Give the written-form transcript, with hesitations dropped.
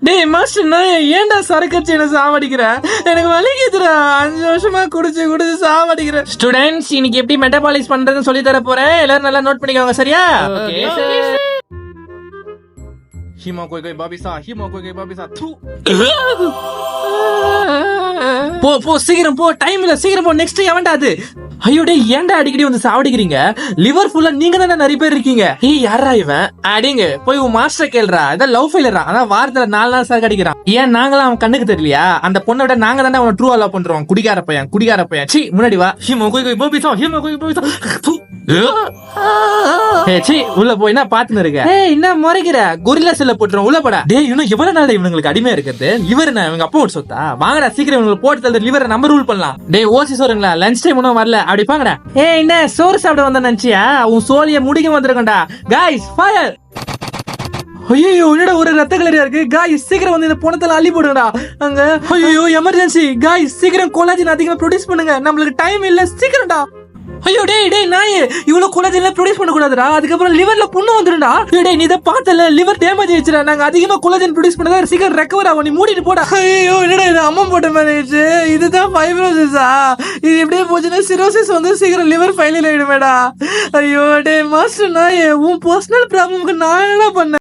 டேய் மாஸ்டர் நான் ஏன்டா சரக்கச்சு என்ன சாவடிக்கிற? எனக்கு வலிக்குதுடா. 5 வருஷமா குடிச்சு சாவடிக்கிற. ஸ்டூடெண்ட்ஸ், இன்னைக்கு எப்படி மெட்டபாலிஸ் பண்றதுன்னு சொல்லி தர போறேன். எல்லாரும் நல்லா நோட் பண்ணிக்கோங்க, சரியா? ஹீமோ கோய் பாபிசா தூ. போ சீக்கிரம் போ, டைம் இல்ல, சீக்கிரம் போ. நெக்ஸ்ட் எவன்டா அது? ஐயோ டேய், ஏன்டா அடிக்கடி வந்து சாவடிக்கிறீங்க? லிவர் ஃபுல்லா நீங்க தானே நிறைய பேர் இருக்கீங்க. ஏய் யாரா இவன்? அடிங்க போய் உன் மாஸ்டர் கேளுடா. இதான் லவ் ஃபெயிலரா? அதான் வாரத்துல 4 நாள் சார் அடிக்கிறான். ஏன் நாங்களாம் அவன் கண்ணுக்கு தெரியலையா? அந்த பொண்ணை விட நாங்க தானே அவன் ட்ரூ லவ் பண்றோம். குடிகார பையன். சீ முன்னாடி வா. ஹீமோ கோய் பாபிசா உள்ள போய் என்ன பாத்துன்னு இருக்க? ஏய் என்ன முறைக்கிற? கொரில்லா செல்ல போட்டுறோம், உள்ள போடா. டேய் இன்னும் எவ்வளவு நாள் இவங்களுக்கு அடிமையா இருக்கிறது? லிவர் என்ன இவங்க அப்பா சொத்தா? வாங்கடா சீக்கிரம் இவங்களுக்கு போட்டு தள்ளுற லிவரை நம்ம ரூல் பண்ணலாம். டேய் ஓசி சோறுங்களா? லஞ்ச் டைம் ஒன்னும் வரல, அப்படி பாங்கடா. ஏய் என்ன சோறு சாப்பிட வந்த நினைச்சியா? உன் சோழிய முடிக்க வந்திருக்கா. Guys fire. ஐயோ என்னடா ஒரு ரத்த கலரியா இருக்கு. காய்ஸ் சீக்கிரம் வந்து இந்த பொணத்தெல்லாம் அள்ளி போடுங்கடா. அங்க ஐயோ எமர்ஜென்சி. காய்ஸ் சீக்கிரம் கொலாஜன் அதிகமா ப்ரொடியூஸ் பண்ணுங்க, நம்மளுக்கு டைம் இல்ல, சீக்கிரம்டா. ஐயோ டேய் நாயே, இவ்வளவு கொலாஜன் ப்ரொடியூஸ் பண்ண கூடாதுடா. அதுக்கப்புறம் லிவர்ல புண்ணு வந்துடும்டா. டேய் நீ இத பார்த்தல, லிவர் டேமேஜ் ஆயிடுச்சுடா. நாங்க அதிகமா கொலாஜன் ப்ரொடியூஸ் பண்ணதா சீக்கிரம் ரெக்கவர் ஆகும். நீ மூடிட்டு போடா. ஐயோ என்னடா இது அம்மா போட்ட மேரேஜ்? இதுதான் ஃபைப்ரோசிஸா? இது எப்படியே போச்சுன்னா சிரோசிஸ் வந்து சீக்கிரம் லிவர் ஃபெயிலியர் ஆயிடுமேடா. ஐயோ டேய் மாஸ்டர் நாயே, உன் பர்சனல் ப்ராப்ளம்க்கு நான் என்ன பண்ண?